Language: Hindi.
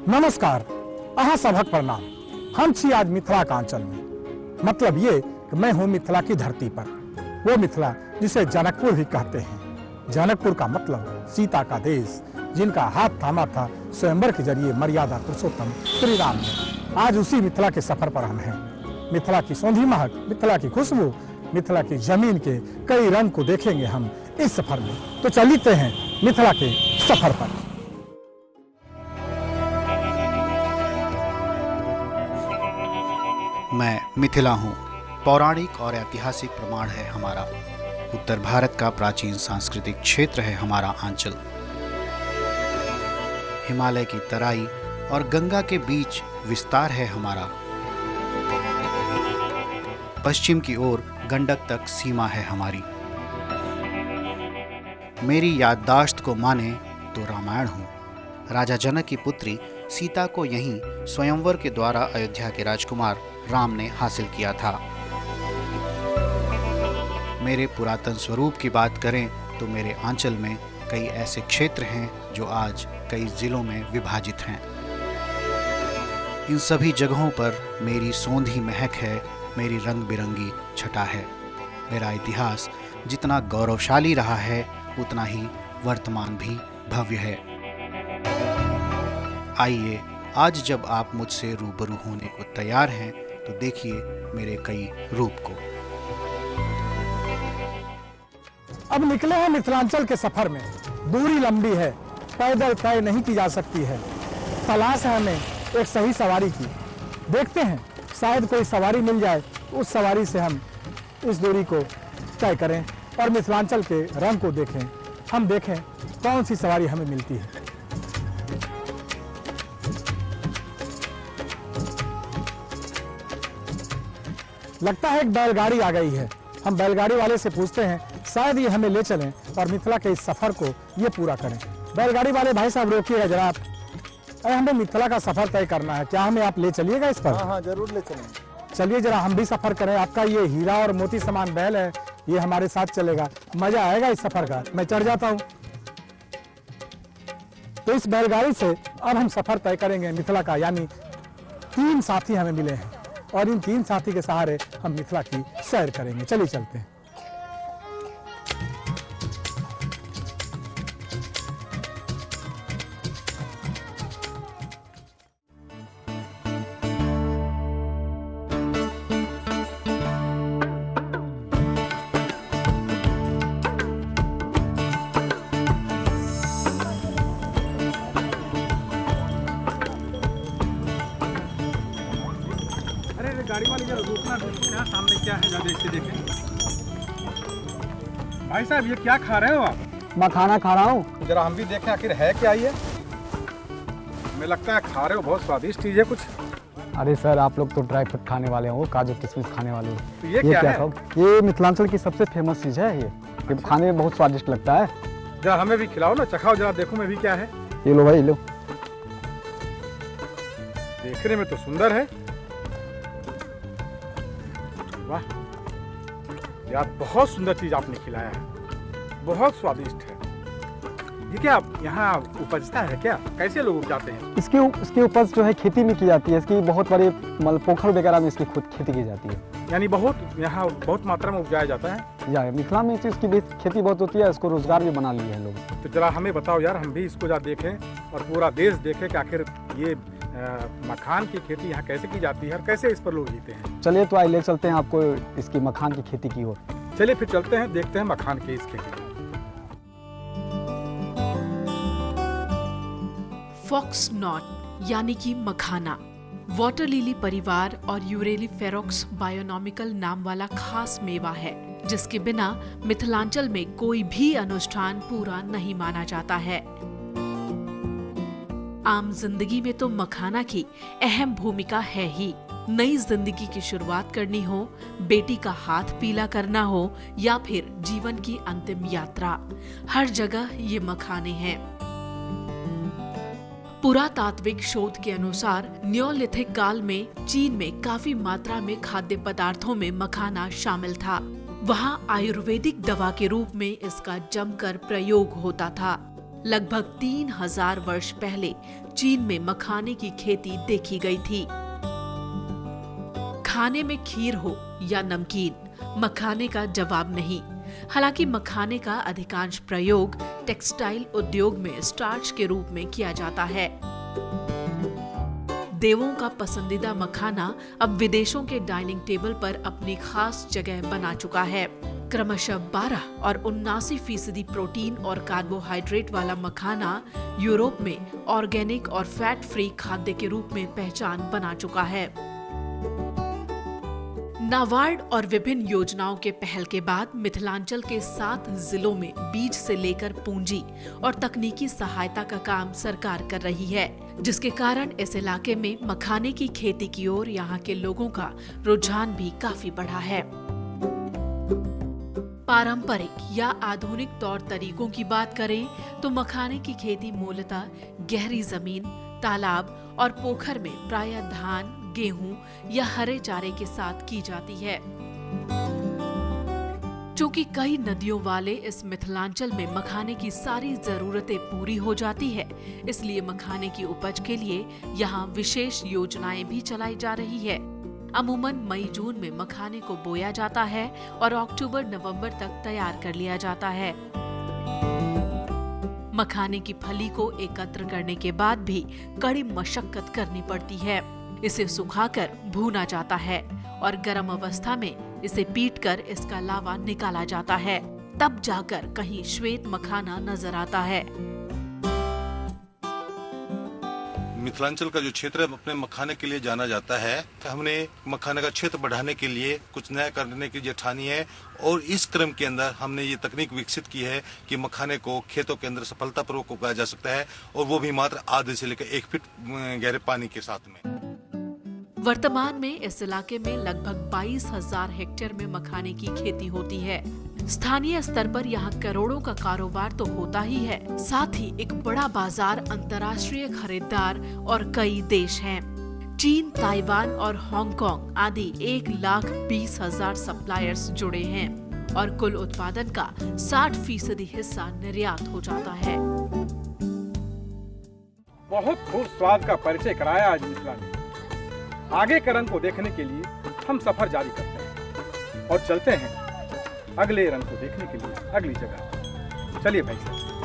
नमस्कार, अहाँ सबक प्रणाम। हम छी आज मिथिला का अंचल में। मतलब ये कि मैं हूँ मिथिला की धरती पर, वो मिथिला जिसे जनकपुर भी कहते हैं। जनकपुर का मतलब सीता का देश, जिनका हाथ थामा था स्वयंवर के जरिए मर्यादा पुरुषोत्तम श्री राम ने। आज उसी मिथिला के सफर पर हम हैं। मिथिला की सौंधी महक, मिथिला की खुशबू, मिथिला की जमीन के कई रंग को देखेंगे हम इस सफर में। तो चलते हैं मिथिला के सफर पर। मैं मिथिला हूँ। पौराणिक और ऐतिहासिक प्रमाण है हमारा। उत्तर भारत का प्राचीन सांस्कृतिक क्षेत्र है हमारा आंचल। हिमालय की तराई और गंगा के बीच विस्तार है हमारा। पश्चिम की ओर गंडक तक सीमा है हमारी। मेरी याददाश्त को माने तो रामायण हूँ। राजा जनक की पुत्री सीता को यहीं स्वयंवर के द्वारा अयोध्या के राजकुमार राम ने हासिल किया था। मेरे पुरातन स्वरूप की बात करें तो मेरे आंचल में कई ऐसे क्षेत्र हैं जो आज कई जिलों में विभाजित हैं। इन सभी जगहों पर मेरी सौंधी महक है, मेरी रंग बिरंगी छटा है। मेरा इतिहास जितना गौरवशाली रहा है उतना ही वर्तमान भी भव्य है। आइए, आज जब आप मुझसे रूबरू होने को तैयार हैं तो देखिए मेरे कई रूप को। अब निकले हैं मिथिलांचल के सफर में। दूरी लंबी है, पैदल तय नहीं की जा सकती है। तलाश है हमें एक सही सवारी की। देखते हैं, शायद कोई सवारी मिल जाए, उस सवारी से हम इस दूरी को तय करें और मिथिलांचल के रंग को देखें। हम देखें कौन सी सवारी हमें मिलती है। लगता है एक बैलगाड़ी आ गई है। हम बैलगाड़ी वाले से पूछते हैं, शायद ये हमें ले चलें और मिथिला के इस सफर को ये पूरा करें। बैलगाड़ी वाले भाई साहब रोकिएगा जरा आप। अरे हमें मिथिला का सफर तय करना है, क्या हमें आप ले चलिएगा इस पर? हाँ, जरूर ले चलेंगे। चलिए जरा हम भी सफर करें। आपका ये हीरा और मोती समान बैल है, ये हमारे साथ चलेगा। मजा आएगा इस सफर का। मैं चढ़ जाता हूँ। तो इस बैलगाड़ी से अब हम सफर तय करेंगे मिथिला का। यानी 3 साथी हमें मिले हैं और इन 3 साथी के सहारे हम मिथिला की सैर करेंगे। चलिए चलते हैं। गाड़ी वाली जरा रुकना, क्या सामने क्या है, जरा इससे देखें। भाई साहब ये क्या खा रहे हो आप? मैं खाना खा रहा हूँ। जरा हम भी देखें आखिर है क्या ये। हमें लगता है खा रहे हो, बहुत स्वादिष्ट चीज है कुछ। अरे सर, आप लोग तो ड्राई फ्रूट खाने वाले हो, काजू किशमिश खाने वाले हो। तो ये क्या है? ये मिथिलांचल की सबसे फेमस चीज है। ये अच्छा। खाने में बहुत स्वादिष्ट लगता है। जरा हमें भी खिलाओ ना, चखाओ जरा, देखो मैं भी क्या है। ये लो भाई, लो। देखने में तो सुंदर है। वाह यार, बहुत सुंदर चीज आपने खिलाया है, बहुत स्वादिष्ट है। ये क्या यहाँ उपजता है क्या? कैसे लोग उपजाते हैं? इसकी उपज जो है खेती में की जाती है। इसकी बहुत बड़े मतलब पोखर वगैरह में इसकी खुद खेती की जाती है। यानी यहाँ बहुत मात्रा में उपजाया जाता है। या मिथिला में इसकी खेती बहुत होती है। इसको रोजगार भी बना लिया है लोग। तो जरा हमें बताओ यार, हम भी इसको जरा देखें और पूरा देश देखे कि आखिर ये मखान की खेती यहाँ कैसे की जाती है और कैसे इस पर लोग जीते हैं। चलिए तो आइए ले चलते हैं आपको इसकी मखान की खेती की ओर। चलिए फिर चलते हैं, देखते हैं मखान की इस खेती। फॉक्स नॉट यानी कि मखाना वाटर लिली परिवार और यूरेली फेरोक्स बायोनॉमिकल नाम वाला खास मेवा है, जिसके बिना मिथिलांचल में कोई भी अनुष्ठान पूरा नहीं माना जाता है। आम जिंदगी में तो मखाना की अहम भूमिका है ही। नई जिंदगी की शुरुआत करनी हो, बेटी का हाथ पीला करना हो या फिर जीवन की अंतिम यात्रा, हर जगह ये मखाने हैं। पुरातात्विक शोध के अनुसार न्योलिथिक काल में चीन में काफी मात्रा में खाद्य पदार्थों में मखाना शामिल था। वहाँ आयुर्वेदिक दवा के रूप में इसका जमकर प्रयोग होता था। लगभग 3000 वर्ष पहले चीन में मखाने की खेती देखी गई थी। खाने में खीर हो या नमकीन, मखाने का जवाब नहीं। हालांकि मखाने का अधिकांश प्रयोग टेक्सटाइल उद्योग में स्टार्च के रूप में किया जाता है। देवों का पसंदीदा मखाना अब विदेशों के डाइनिंग टेबल पर अपनी खास जगह बना चुका है। क्रमशः 12 और 79% प्रोटीन और कार्बोहाइड्रेट वाला मखाना यूरोप में ऑर्गेनिक और फैट फ्री खाद्य के रूप में पहचान बना चुका है। नाबार्ड और विभिन्न योजनाओं के पहल के बाद मिथिलांचल के 7 जिलों में बीज से लेकर पूंजी और तकनीकी सहायता का काम सरकार कर रही है, जिसके कारण इस इलाके में मखाने की खेती की ओर यहाँ के लोगों का रुझान भी काफी बढ़ा है। पारंपरिक या आधुनिक तौर तरीकों की बात करें तो मखाने की खेती मूलतः गहरी जमीन, तालाब और पोखर में प्रायः धान, गेहूं या हरे चारे के साथ की जाती है। चूंकि कई नदियों वाले इस मिथिलांचल में मखाने की सारी जरूरतें पूरी हो जाती है, इसलिए मखाने की उपज के लिए यहाँ विशेष योजनाएं भी चलाई जा रही है। अमूमन मई-जून में मखाने को बोया जाता है और अक्टूबर-नवंबर तक तैयार कर लिया जाता है। मखाने की फली को एकत्र करने के बाद भी कड़ी मशक्कत करनी पड़ती है। इसे सुखाकर भूना जाता है और गर्म अवस्था में इसे पीटकर इसका लावा निकाला जाता है, तब जाकर कहीं श्वेत मखाना नजर आता है। मिथिलांचल का जो क्षेत्र है अपने मखाने के लिए जाना जाता है। हमने मखाने का क्षेत्र बढ़ाने के लिए कुछ नया करने की ठानी है और इस क्रम के अंदर हमने ये तकनीक विकसित की है कि मखाने को खेतों के अंदर सफलतापूर्वक उगाया जा सकता है, और वो भी मात्र आधे से लेकर 1 फीट गहरे पानी के साथ में। वर्तमान में इस इलाके में लगभग 22,000 हेक्टेयर में मखाने की खेती होती है। स्थानीय स्तर पर यहाँ करोड़ों का कारोबार तो होता ही है, साथ ही एक बड़ा बाजार, अंतर्राष्ट्रीय खरीदार और कई देश हैं। चीन, ताइवान और हांगकांग आदि 1,20,000 सप्लायर्स जुड़े हैं और कुल उत्पादन का 60% हिस्सा निर्यात हो जाता है। बहुत खूब स्वाद का परिचय कराया आज मिथिला ने। आगे के रंग को देखने के लिए हम सफर जारी करते हैं और चलते हैं अगले रंग को देखने के लिए अगली जगह। चलिए भाई साहब।